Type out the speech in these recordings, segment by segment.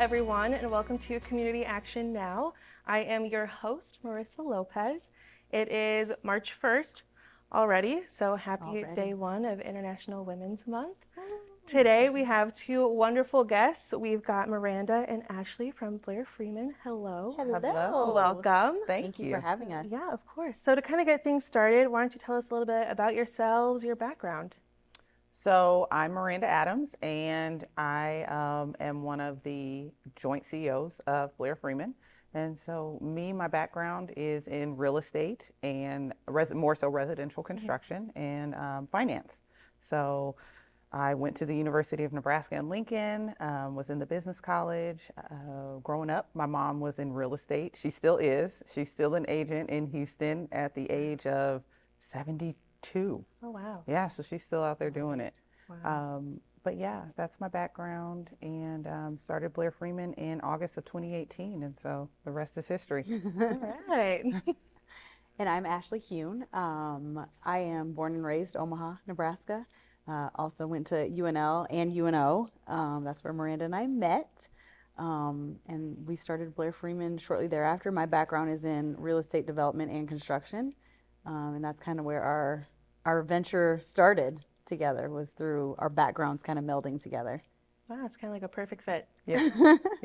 everyone, and welcome to Community Action Now. I am your host, Marisa Lopez. It is March 1st already, so happy day one of International Women's Month. Today we have two wonderful guests. We've got Miranda and Ashley from Blair Freeman. Hello. Hello. Welcome. Thank you for having us. Yeah, of course. So to kind of get things started, why don't you tell us a little bit about yourselves, your background? So I'm Miranda Adams, and I am one of the joint CEOs of Blair Freeman. And so my background is in real estate and more so residential construction and finance. So I went to the University of Nebraska in Lincoln, was in the business college. Growing up, my mom was in real estate. She still is. She's still an agent in Houston at the age of 72. Oh, wow. Yeah, so she's still out there doing it. Wow. But yeah, that's my background, and started Blair Freeman in August of 2018, and so the rest is history. All right. And I'm Ashley Kuhn. I am born and raised Omaha, Nebraska. Also went to UNL and UNO. That's where Miranda and I met. And we started Blair Freeman shortly thereafter. My background is in real estate development and construction. And that's kind of where our venture started together, was through our backgrounds kind of melding together. Wow, it's kind of like a perfect fit. Yeah.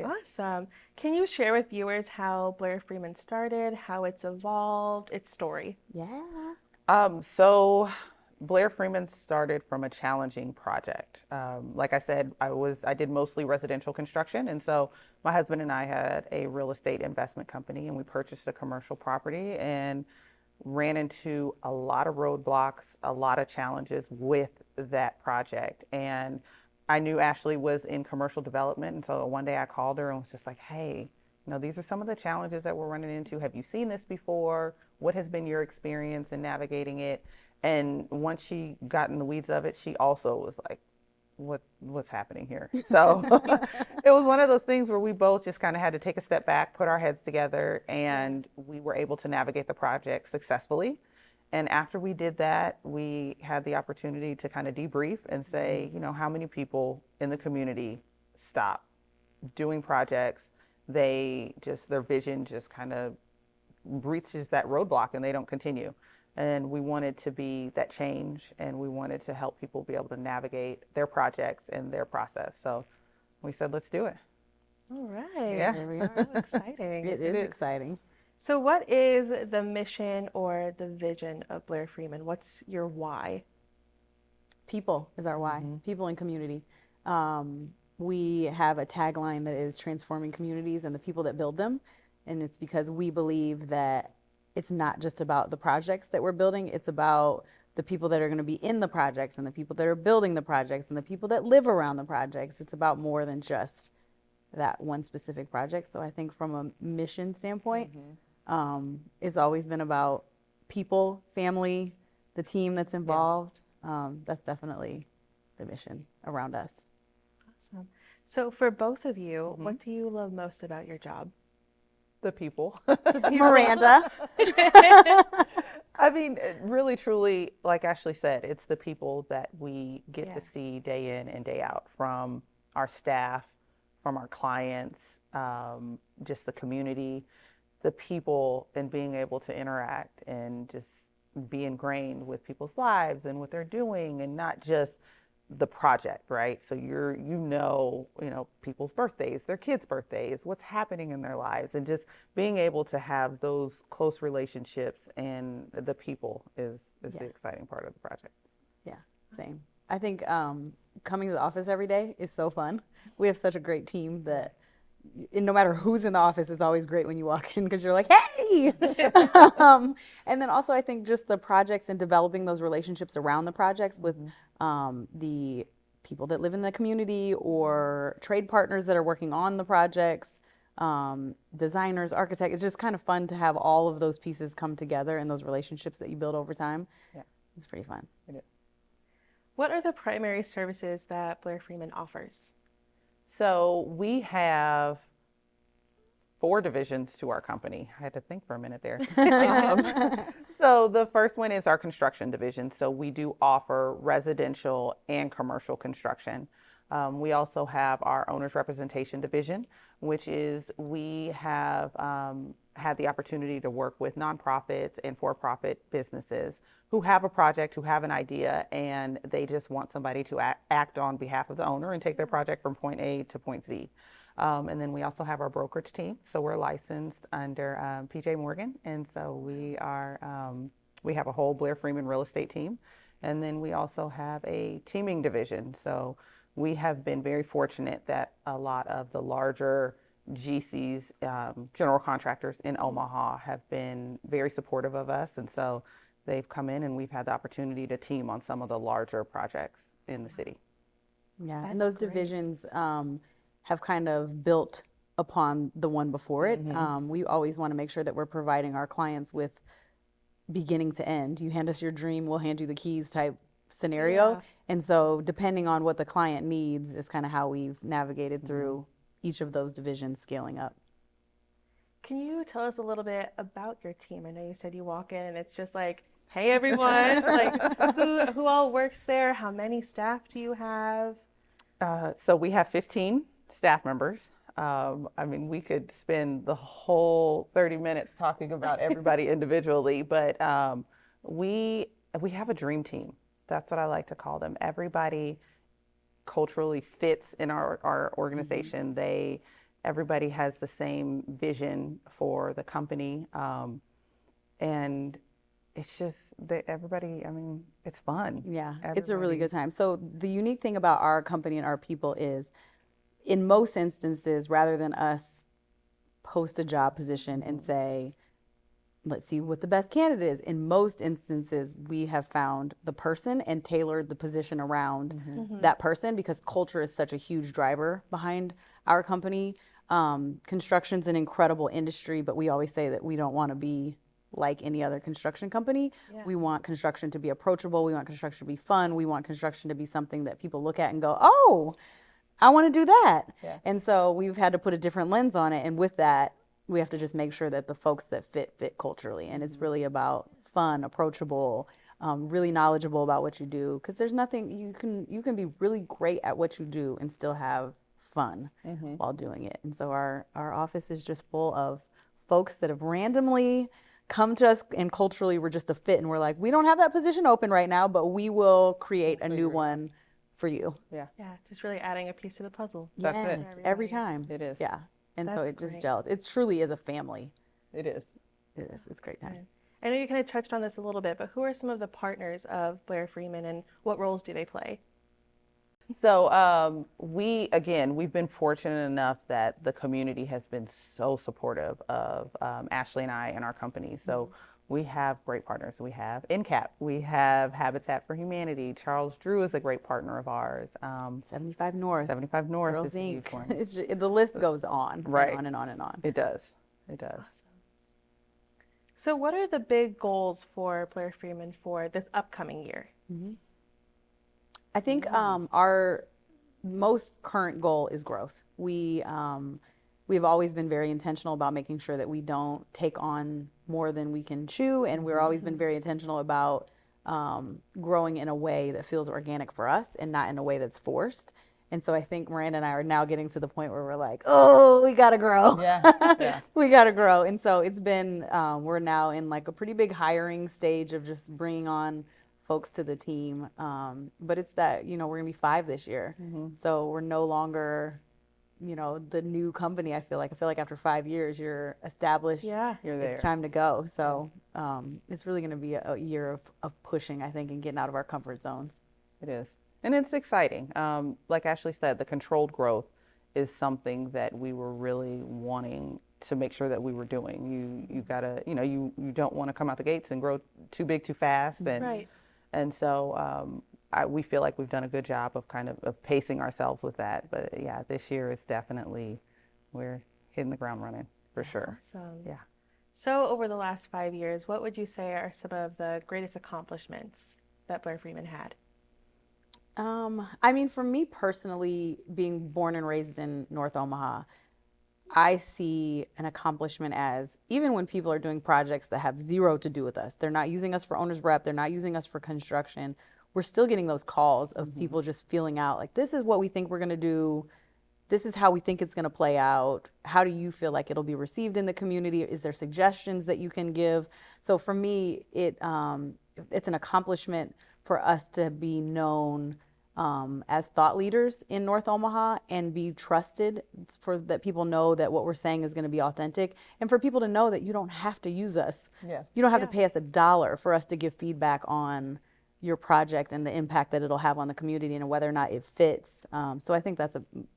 Awesome. Can you share with viewers how Blair Freeman started, how it's evolved, its story? Yeah. So Blair Freeman started from a challenging project. Like I said, I did mostly residential construction, and so my husband and I had a real estate investment company, and we purchased a commercial property and ran into a lot of roadblocks, a lot of challenges with that project. And I knew Ashley was in commercial development, and so one day I called her and was just like, hey, these are some of the challenges that we're running into. Have you seen this before? What has been your experience in navigating it? And once she got in the weeds of it, she also was like, what's happening here? So it was one of those things where we both just kind of had to take a step back, put our heads together, and we were able to navigate the project successfully. And after we did that, we had the opportunity to kind of debrief and say, how many people in the community stop doing projects? Their vision just kind of reaches that roadblock and they don't continue. And we wanted to be that change, and we wanted to help people be able to navigate their projects and their process. So we said, let's do it. All right. Yeah. There we are. How exciting. It is exciting. So what is the mission or the vision of Blair Freeman? What's your why? People is our why. People and community. We have a tagline that is transforming communities and the people that build them. And it's because we believe that it's not just about the projects that we're building. It's about the people that are going to be in the projects and the people that are building the projects and the people that live around the projects. It's about more than just that one specific project. So I think from a mission standpoint, it's always been about people, family, the team that's involved. That's definitely the mission around us. Awesome. So for both of you, what do you love most about your job? The people. Miranda. I mean, really, truly, like Ashley said, it's the people that we get to see day in and day out, from our staff, from our clients, just the community, the people, and being able to interact and just be ingrained with people's lives and what they're doing, and not just the project, right? So people's birthdays, their kids' birthdays, what's happening in their lives, and just being able to have those close relationships and the people is the exciting part of the project. Yeah, same. I think coming to the office every day is so fun. We have such a great team that no matter who's in the office, it's always great when you walk in because you're like, hey! And then also I think just the projects and developing those relationships around the projects with the people that live in the community or trade partners that are working on the projects, designers, architects. It's just kind of fun to have all of those pieces come together and those relationships that you build over time. Yeah. It's pretty fun. It is. What are the primary services that Blair Freeman offers? So we have 4 divisions to our company. I had to think for a minute there. So the first one is our construction division. So we do offer residential and commercial construction. We also have our owners representation division, which is we have had the opportunity to work with nonprofits and for-profit businesses who have a project, who have an idea, and they just want somebody to act on behalf of the owner and take their project from point A to point Z. And then we also have our brokerage team. So we're licensed under PJ Morgan. And so we have a whole Blair Freeman real estate team. And then we also have a teaming division. So we have been very fortunate that a lot of the larger GCs, general contractors in Omaha, have been very supportive of us. And so they've come in and we've had the opportunity to team on some of the larger projects in the city. Yeah, That's and those great. divisions have kind of built upon the one before it. We always want to make sure that we're providing our clients with beginning to end. You hand us your dream, we'll hand you the keys type scenario. Yeah. And so depending on what the client needs is kind of how we've navigated through each of those divisions scaling up. Can you tell us a little bit about your team? I know you said you walk in and it's just like, hey everyone, like who all works there? How many staff do you have? So we have 15 staff members. I mean, we could spend the whole 30 minutes talking about everybody individually, but we have a dream team. That's what I like to call them. Everybody culturally fits in our organization. Everybody has the same vision for the company, and it's just that everybody. I mean, it's fun. Yeah, it's a really good time. So the unique thing about our company and our people is, in most instances, rather than us post a job position and say, let's see what the best candidate is, in most instances, we have found the person and tailored the position around that person, because culture is such a huge driver behind our company. Construction's an incredible industry, but we always say that we don't want to be like any other construction company. Yeah. We want construction to be approachable. We want construction to be fun. We want construction to be something that people look at and go, oh, I want to do that. Yeah. And so we've had to put a different lens on it. And with that, we have to just make sure that the folks that fit culturally. And it's really about fun, approachable, really knowledgeable about what you do. Because there's nothing, you can be really great at what you do and still have fun while doing it. And so our office is just full of folks that have randomly come to us, and culturally we're just a fit, and we're like, we don't have that position open right now, but we will create a new one for you. Yeah, Yeah, just really adding a piece to the puzzle. That's it. Yes, every time. It is. Yeah. And so That's it just great. gels. It truly is a family. It is. It is. It's a great time. I know you kind of touched on this a little bit, but who are some of the partners of Blair Freeman and what roles do they play? So we've been fortunate enough that the community has been so supportive of Ashley and I and our company. So we have great partners. We have NCAP. We have Habitat for Humanity. Charles Drew is a great partner of ours. 75 North. 75 North Girls is a huge Inc. one. It's the list goes on. Right. And on and on and on. It does. It does. Awesome. So what are the big goals for Blair Freeman for this upcoming year? I think our most current goal is growth. We've always been very intentional about making sure that we don't take on more than we can chew, and we've always been very intentional about growing in a way that feels organic for us and not in a way that's forced. And so I think Miranda and I are now getting to the point where we're like, oh, we gotta grow. Yeah. We gotta grow. And so it's been, we're now in like a pretty big hiring stage of just bringing on folks to the team. But it's that, we're gonna be 5 this year. So we're no longer, the new company. I feel like after 5 years, you're established. Yeah. You're there. It's time to go. So it's really gonna be a year of pushing, I think, and getting out of our comfort zones. It is. And it's exciting. Like Ashley said, the controlled growth is something that we were really wanting to make sure that we were doing. You gotta, you don't want to come out the gates and grow too big too fast. And, Right. And so we feel like we've done a good job of of pacing ourselves with that. But yeah, this year is definitely, we're hitting the ground running for sure. Awesome. Yeah. So over the last 5 years, what would you say are some of the greatest accomplishments that Blair Freeman had? I mean, for me personally, being born and raised in North Omaha, I see an accomplishment as, even when people are doing projects that have zero to do with us, they're not using us for owner's rep, they're not using us for construction, we're still getting those calls of people just feeling out like, this is what we think we're going to do. This is how we think it's going to play out. How do you feel like it'll be received in the community? Is there suggestions that you can give? So for me, it's an accomplishment for us to be known as thought leaders in North Omaha and be trusted, for that people know that what we're saying is going to be authentic, and for people to know that you don't have to use us. Yes. You don't have to pay us $1 for us to give feedback on your project and the impact that it'll have on the community and whether or not it fits. So I think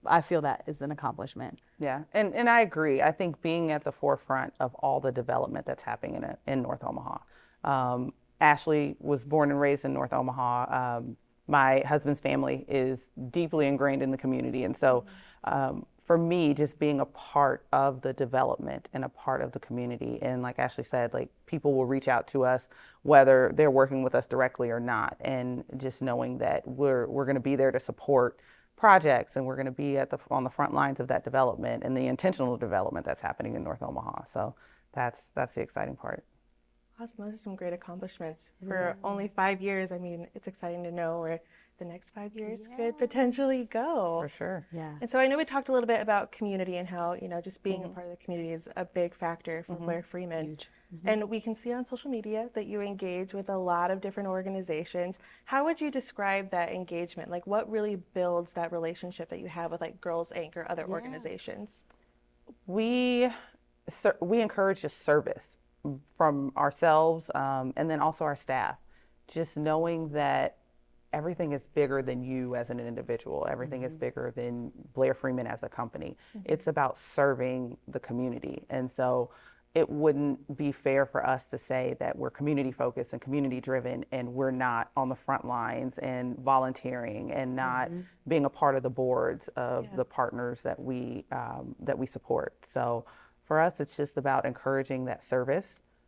I feel that is an accomplishment. Yeah, and I agree. I think being at the forefront of all the development that's happening in North Omaha. Ashley was born and raised in North Omaha. My husband's family is deeply ingrained in the community. And so for me, just being a part of the development and a part of the community, and like Ashley said, like people will reach out to us whether they're working with us directly or not, and just knowing that we're going to be there to support projects, and we're going to be on the front lines of that development and the intentional development that's happening in North Omaha. So that's the exciting part. Awesome. Those are some great accomplishments. For only 5 years, I mean, it's exciting to know where the next 5 years could potentially go. For sure. Yeah. And so I know we talked a little bit about community and how, just being a part of the community is a big factor for Blair Freeman. Huge. And we can see on social media that you engage with a lot of different organizations. How would you describe that engagement? Like, what really builds that relationship that you have with like Girls Inc. or other organizations? We encourage just service from ourselves, and then also our staff. Just knowing that everything is bigger than you as an individual. Everything is bigger than Blair Freeman as a company. It's about serving the community. And so it wouldn't be fair for us to say that we're community focused and community driven and we're not on the front lines and volunteering and not being a part of the boards of the partners that we support. So for us, it's just about encouraging that service,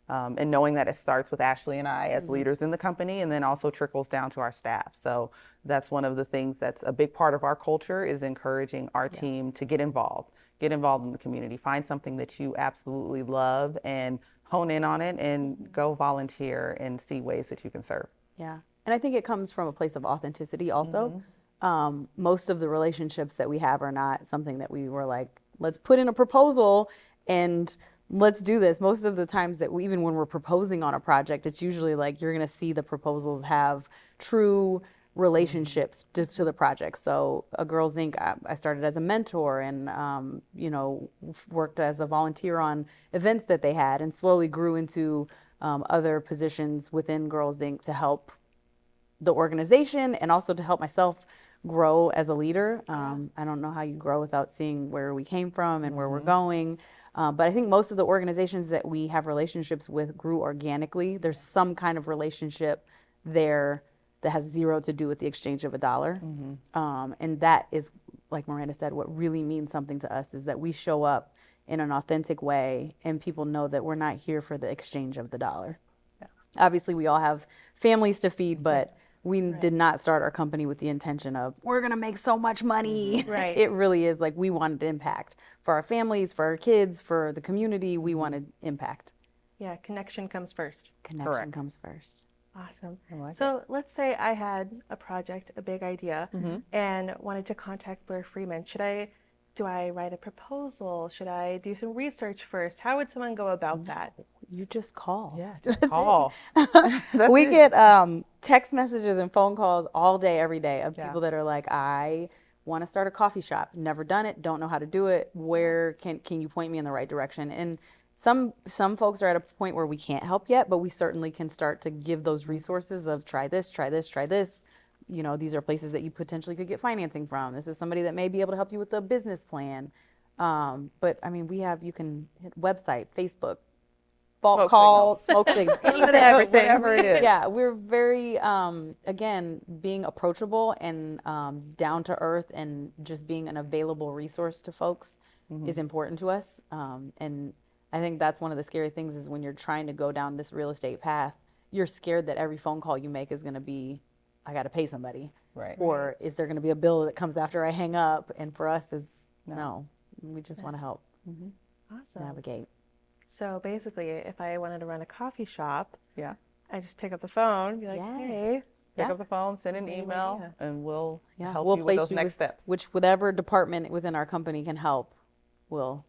and knowing that it starts with Ashley and I as leaders in the company, and then also trickles down to our staff. So that's one of the things that's a big part of our culture, is encouraging our team to get involved in the community. Find something that you absolutely love and hone in on it and go volunteer and see ways that you can serve. Yeah. And I think it comes from a place of authenticity also. Most of the relationships that we have are not something that we were like, let's put in a proposal and let's do this. Most of the times that even when we're proposing on a project, it's usually like you're going to see the proposals have true relationships to the project. So a Girls Inc., I started as a mentor and, worked as a volunteer on events that they had, and slowly grew into other positions within Girls Inc. to help the organization and also to help myself grow as a leader. I don't know how you grow without seeing where we came from and where we're going. But I think most of the organizations that we have relationships with grew organically. There's some kind of relationship there that has zero to do with the exchange of $1. And that is, like Miranda said, what really means something to us is that we show up in an authentic way and people know that we're not here for the exchange of the dollar. Yeah. Obviously, we all have families to feed, but we did not start our company with the intention of, we're going to make so much money. Right. It really is like we wanted impact for our families, for our kids, for the community. We wanted impact. Yeah, connection comes first. Connection comes first. Awesome. like So let's say I had a project, a big idea, and wanted to contact Blair Freeman. Do I write a proposal? Should I do some research first? How would someone go about that? You just call. Yeah, just call. We get text messages and phone calls all day, every day of people that are like, I want to start a coffee shop. Never done it. Don't know how to do it. Where can you point me in the right direction? And some folks are at a point where we can't help yet, but we certainly can start to give those resources of try this, try this, try this. These are places that you potentially could get financing from. This is somebody that may be able to help you with the business plan. But I mean, you can hit website, Facebook, phone call, smoke signal, Everything. Whatever it is. Yeah, we're very, again, being approachable and down to earth and just being an available resource to folks is important to us. And I think that's one of the scary things is when you're trying to go down this real estate path, you're scared that every phone call you make is going to be, I got to pay somebody. Right. Or is there going to be a bill that comes after I hang up? And for us, it's no. We just want to help Awesome. navigate. So basically, if I wanted to run a coffee shop, Yeah. I just pick up the phone and be like, Yeah. hey, Pick up the phone, send an Any email, idea. and we'll Yeah, help we'll you with place those you next with steps. whatever department within our company can help. We'll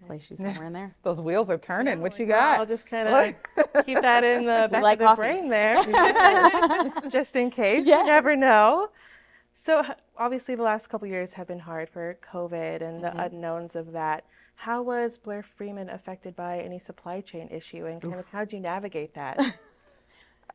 place you somewhere in there. Those wheels are turning. Yeah, what you well, got? I'll just kind of keep that in the back like of the coffee. brain there, just in case. You Yes. never know. So obviously, the last couple years have been hard for COVID and the unknowns of that. How was Blair Freeman affected by any supply chain issue, and kind of how did you navigate that?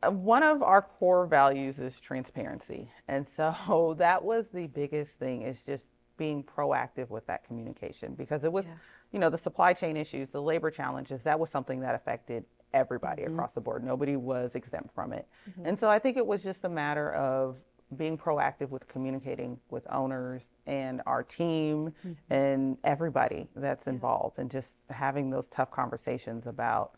One of our core values is transparency. And so that was the biggest thing, is just being proactive with that communication, because it was, the supply chain issues, the labor challenges, that was something that affected everybody across the board. Nobody was exempt from it. And so I think it was just a matter of being proactive with communicating with owners and our team and everybody that's involved, and just having those tough conversations about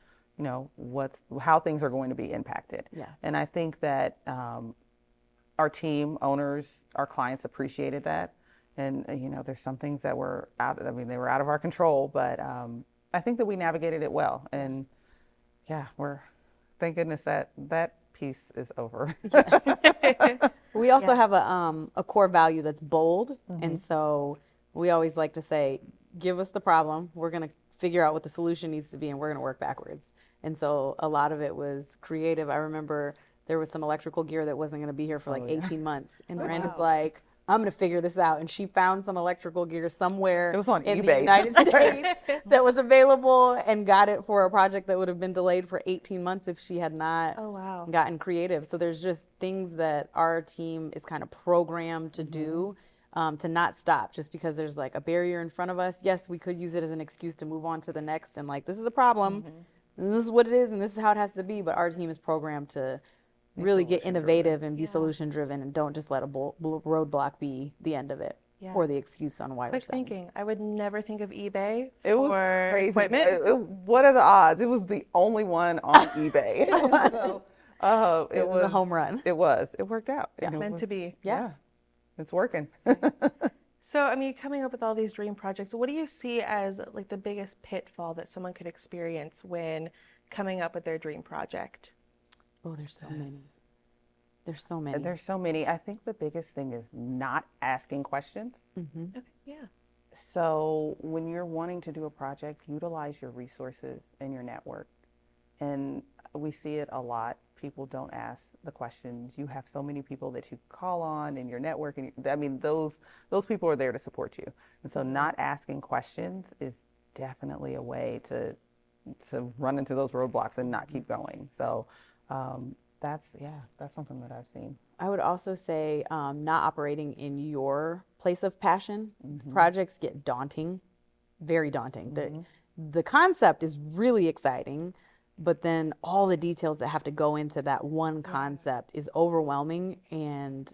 how things are going to be impacted. Yeah. And I think that our team, owners, our clients appreciated that. And there's some things that were they were out of our control, but I think that we navigated it well. And thank goodness that piece is over. We also have a core value that's bold, and so we always like to say, give us the problem, we're going to figure out what the solution needs to be, and we're going to work backwards. And so a lot of it was creative. I remember there was some electrical gear that wasn't going to be here for 18 months, and Miranda's like, I'm going to figure this out. And she found some electrical gear somewhere It was on in eBay. the United States that was available, and got it for a project that would have been delayed for 18 months if she had not gotten creative. So there's just things that our team is kind of programmed to do, to not stop just because there's like a barrier in front of us. Yes, we could use it as an excuse to move on to the next, and this is a problem, and this is what it is, and this is how it has to be. But our team is programmed to really get innovative and be solution driven, and don't just let a roadblock be the end of it or the excuse on why we're Quick stopping. thinking, I would never think of eBay It was for crazy. equipment. What are the odds? It was the only one on eBay. So, It was a home run. It was. It worked out. Yeah. Meant to be. Yeah. It's working. So, I mean, coming up with all these dream projects, what do you see as like the biggest pitfall that someone could experience when coming up with their dream project? Oh, there's so many. There's so many. There's so many. I think the biggest thing is not asking questions. Okay, yeah. So when you're wanting to do a project, utilize your resources and your network. And we see it a lot. People don't ask the questions. You have so many people that you call on in your network, and those people are there to support you. And so not asking questions is definitely a way to run into those roadblocks and not keep going. So that's something that I've seen. I would also say not operating in your place of passion. Projects get daunting, very daunting. The concept is really exciting, but then all the details that have to go into that one concept is overwhelming, and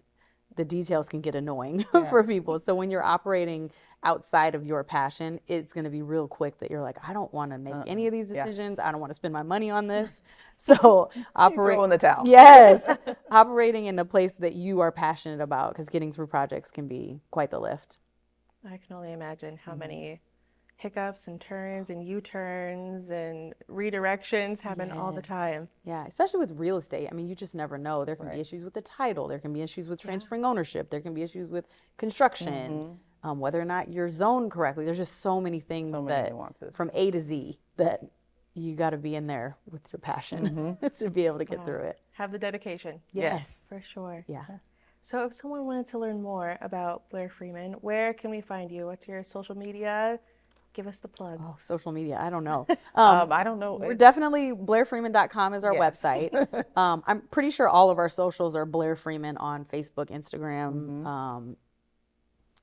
the details can get annoying for people. So when you're operating outside of your passion, it's going to be real quick that you're like, I don't want to make any of these decisions. I don't want to spend my money on this. So Throw in the towel. Yes. Operating in a place that you are passionate about, because getting through projects can be quite the lift. I can only imagine how many hiccups and turns and U-turns and redirections happen all the time. Yeah, especially with real estate. I mean, you just never know. There can be issues with the title. There can be issues with transferring ownership. There can be issues with construction, whether or not you're zoned correctly. There's just so many things from A to Z that you got to be in there with your passion to be able to get through it. Have the dedication. Yes. For sure. Yeah. So if someone wanted to learn more about Blair Freeman, where can we find you? What's your social media? Give us the plug. Oh, social media. I don't know. I don't know. We're definitely BlairFreeman.com is our website. I'm pretty sure all of our socials are Blair Freeman on Facebook, Instagram.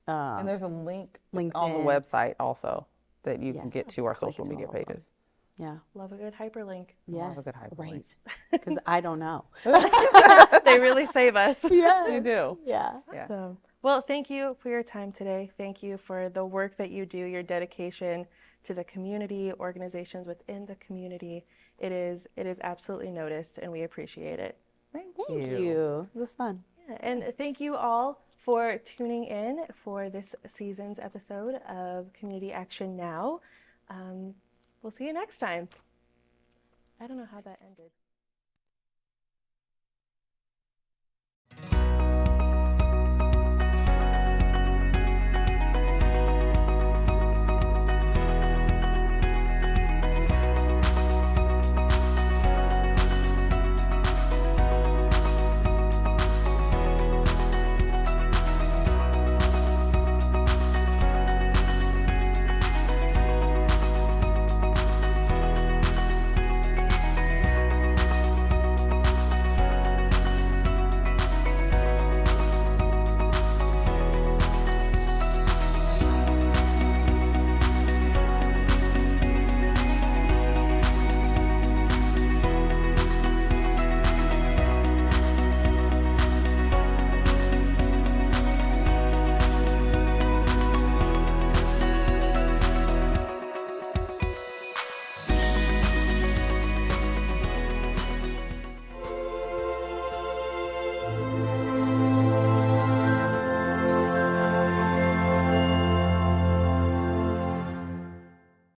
And there's a link LinkedIn. on the website also that you can get to our social media pages. Yeah. Love a good hyperlink. Yes. Love a good hyperlink. Right. Because I don't know. They really save us. Yeah. You do. Yeah. Awesome. Well, thank you for your time today. Thank you for the work that you do, your dedication to the community, organizations within the community. It is absolutely noticed, and we appreciate it. Thank you. This was fun. Yeah, and thank you all for tuning in for this season's episode of Community Action Now. We'll see you next time. I don't know how that ended.